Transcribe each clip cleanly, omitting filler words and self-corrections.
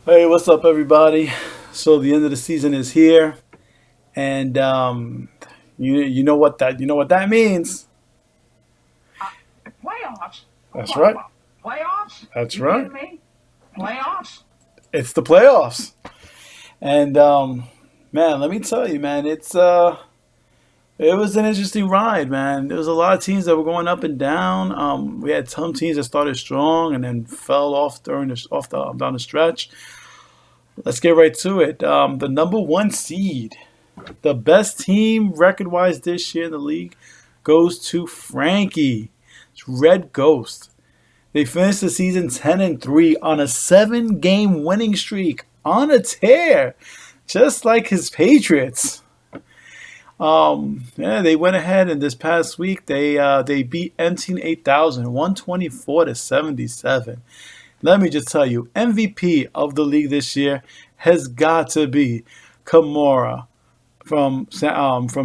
Hey, what's up, everybody? So the end of the season is here, and you know what that means. Uh, Playoffs? Who That's talking right. about? Playoffs? That's You right. kidding me? Playoffs? It's the playoffs, and man, let me tell you, man, it was an interesting ride, man. There was a lot of teams that were going up and down. We had some teams that started strong and then fell off down the stretch. Let's get right to it. The number one seed, the best team record wise this year in the league, goes to Frankie. It's Red Ghost. They finished the season 10-3 on a 7 game winning streak, on a tear, just like his Patriots. Yeah, they went ahead and this past week they beat M-Team 8000 124 to 77. Let me just tell you, MVP of the league this year has got to be Kamara from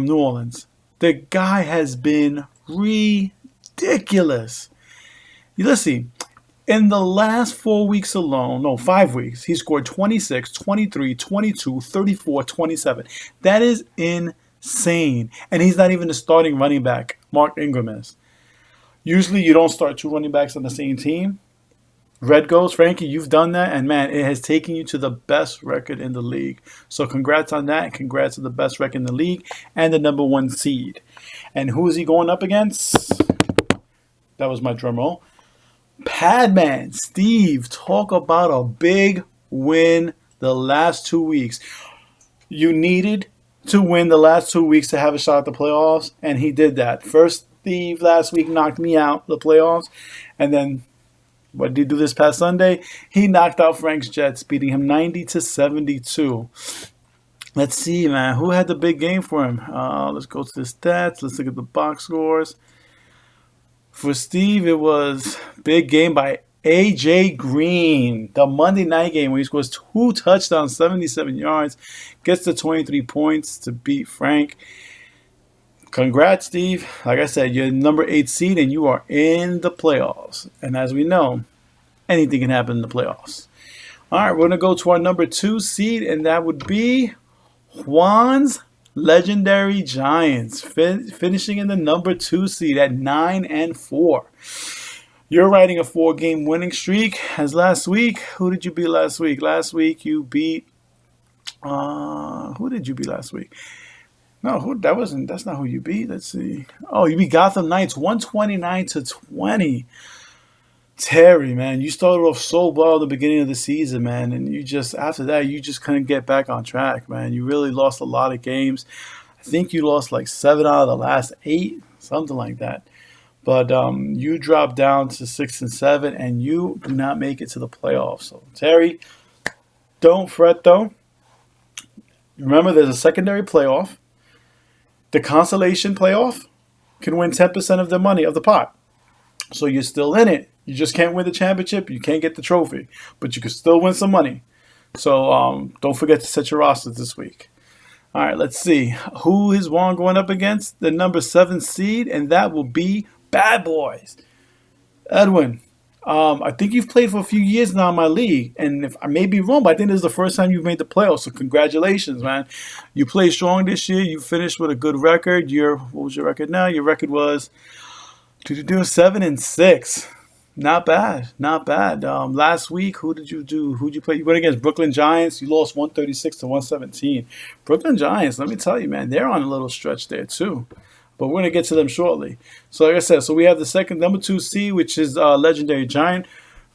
New Orleans. The guy has been ridiculous. Listen, in the last 4 weeks alone, no, 5 weeks, he scored 26, 23, 22, 34, 27. That is insane. And he's not even the starting running back, Mark Ingram is. Usually you don't start two running backs on the same team. Red Ghost, Frankie, you've done that, and man, it has taken you to the best record in the league. So congrats on that, and congrats to the best record in the league and the number one seed. And who is he going up against? That was my drum roll. Padman, Steve, talk about a big win the last 2 weeks. You needed to win the last 2 weeks to have a shot at the playoffs, and he did that. First, Steve last week knocked me out the playoffs, and then what did he do this past Sunday? He knocked out Frank's Jets, beating him 90 to 72. Let's see, man. Who had the big game for him? Let's go to the stats. Let's look at the box scores. For Steve, it was big game by AJ Green, the Monday night game where he scores 2 touchdowns, 77 yards, gets to 23 points to beat Frank. Congrats, Steve. Like I said, you're number 8 seed and you are in the playoffs. And as we know, anything can happen in the playoffs. All right, we're going to go to our number 2 seed, and that would be Juan's Legendary Giants, finishing in the number 2 seed at 9-4. You're riding a 4 game winning streak. As last week, who did you beat last week? Last week you beat. Who did you beat last week? No, who that wasn't. That's not who you beat. Let's see. Oh, you beat Gotham Knights 129 to 20. Terry, man, you started off so well at the beginning of the season, man, and you just after that you just couldn't get back on track, man. You really lost a lot of games. I think you lost like 7 out of the last 8, something like that. But you dropped down to 6-7, and you do not make it to the playoffs. So Terry, don't fret though. Remember, there's a secondary playoff. The consolation playoff can win 10% of the money of the pot. So you're still in it. You just can't win the championship. You can't get the trophy, but you can still win some money. So don't forget to set your rosters this week. All right, let's see. Who is Juan going up against? The number 7 seed, and that will be Bad Boys. Edwin, I think you've played for a few years now in my league, and if I may be wrong, but I think this is the first time you've made the playoffs. So congratulations, man! You played strong this year. You finished with a good record. What was your record now? Your record was 7-6. Not bad, not bad. Last week, who did you do? Who did you play? You went against Brooklyn Giants. You lost 136 to 117. Brooklyn Giants, let me tell you, man, they're on a little stretch there too. But we're gonna get to them shortly. So, like I said, so we have the second number 2 seed, which is Legendary Giant,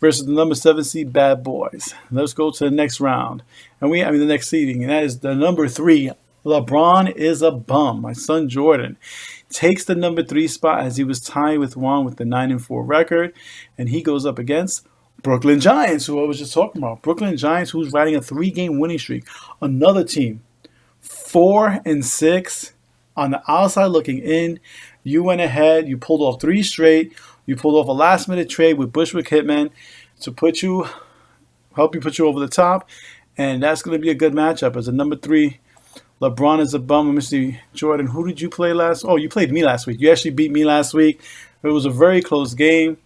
versus the number 7 seed Bad Boys. Let's go to the next round, and the next seeding, and that is the number 3. LeBron is a bum. My son Jordan takes the number 3 spot as he was tied with Juan with the 9-4 record, and he goes up against Brooklyn Giants, who I was just talking about. Brooklyn Giants, who's riding a 3 game winning streak. Another team, 4-6 on the outside looking in. You went ahead, you pulled off 3 straight. You pulled off a last minute trade with Bushwick Hitman to help you put you over the top, and that's going to be a good matchup as a number 3. LeBron is a bum. Let me see. Jordan, who did you play last? Oh, you played me last week. You actually beat me last week. It was a very close game.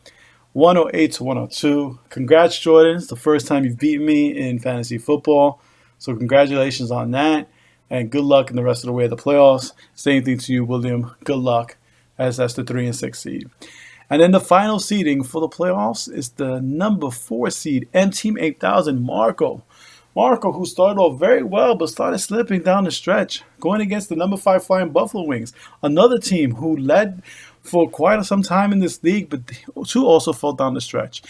108 to 102. Congrats, Jordan. It's the first time you've beaten me in fantasy football. So congratulations on that. And good luck in the rest of the way of the playoffs. Same thing to you, William. Good luck, as that's the 3 and 6 seed. And then the final seeding for the playoffs is the number 4 seed, M Team 8000, Marco. Marco, who started off very well but started slipping down the stretch, going against the number 5 Flying Buffalo Wings, another team who led for quite some time in this league, but two also fell down the stretch.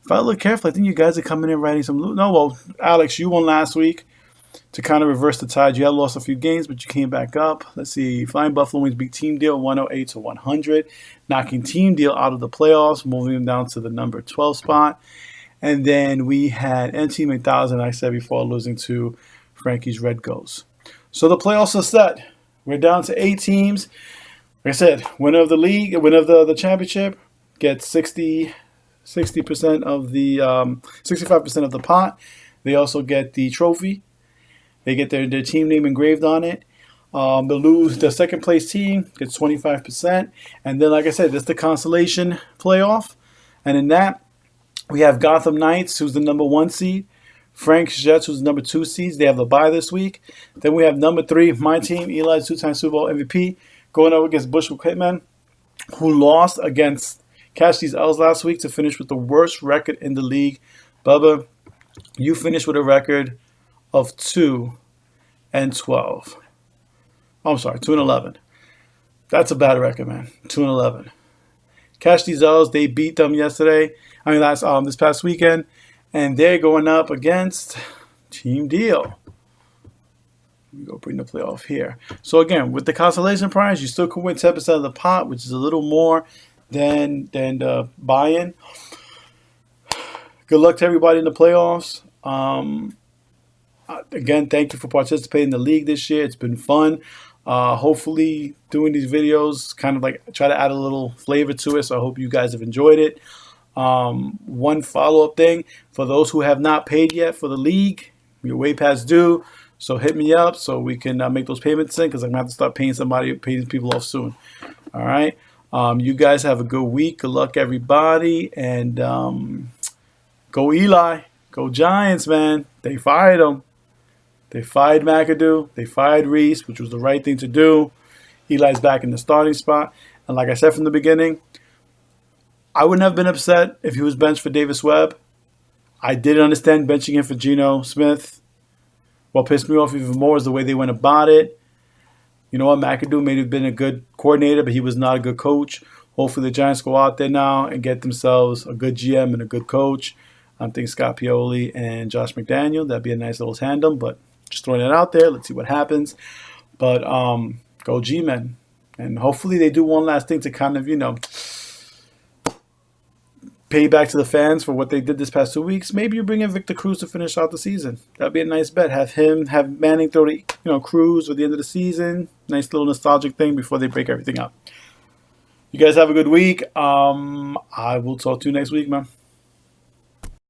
If I look carefully, I think you guys are coming in writing some loot. No, well, Alex, you won last week to kind of reverse the tide. You had lost a few games, but you came back up. Let's see. Flying Buffalo Wings beat Team Deal 108 to 100, knocking Team Deal out of the playoffs, moving them down to the number 12 spot. And then we had N-Team 8000, I said before, losing to Frankie's Red Ghosts. So the playoffs are set. We're down to 8 teams. Like I said, winner of the league, winner of the championship gets 60% of the 65% of the pot. They also get the trophy. They get their team name engraved on it. The second place team gets 25%. And then, like I said, this is the consolation playoff. And in that, we have Gotham Knights, who's the number 1 seed. Frank's Jets, who's the number 2 seeds. They have the bye this week. Then we have number 3, my team, Eli's 2-time Super Bowl MVP, going up against Bushwick Hitmen, who lost against Cash These L's last week to finish with the worst record in the league. Bubba, you finished with a record of 2-12. I'm sorry, 2-11. That's a bad record, man. 2-11. Cash These L's, they beat them yesterday. This past weekend, and they're going up against Team Deal. Let me go bring the playoff here. So again, with the consolation prize, you still can win 10% of the pot, which is a little more than the buy-in. Good luck to everybody in the playoffs. Again, thank you for participating in the league this year. It's been fun. Hopefully, doing these videos kind of like try to add a little flavor to it. So I hope you guys have enjoyed it. One follow-up thing for those who have not paid yet for the league, your way past due. So hit me up so we can make those payments in, because I'm gonna have to start paying people off soon. All right. You guys have a good week. Good luck, everybody, and go Eli, go Giants, man. They fired him. They fired McAdoo. They fired Reese, which was the right thing to do. Eli's back in the starting spot, and like I said from the beginning, I wouldn't have been upset if he was benched for Davis Webb. I did understand benching him for Geno Smith. What pissed me off even more is the way they went about it. You know what? McAdoo may have been a good coordinator, but he was not a good coach. Hopefully the Giants go out there now and get themselves a good GM and a good coach. I'm thinking Scott Pioli and Josh McDaniel. That'd be a nice little tandem, but just throwing it out there. Let's see what happens. But go G-Men. And hopefully they do one last thing to kind of, pay back to the fans for what they did this past 2 weeks. Maybe you bring in Victor Cruz to finish out the season. That'd be a nice bet. Have Manning throw to Cruz at the end of the season. Nice little nostalgic thing before they break everything up. You guys have a good week. I will talk to you next week, man.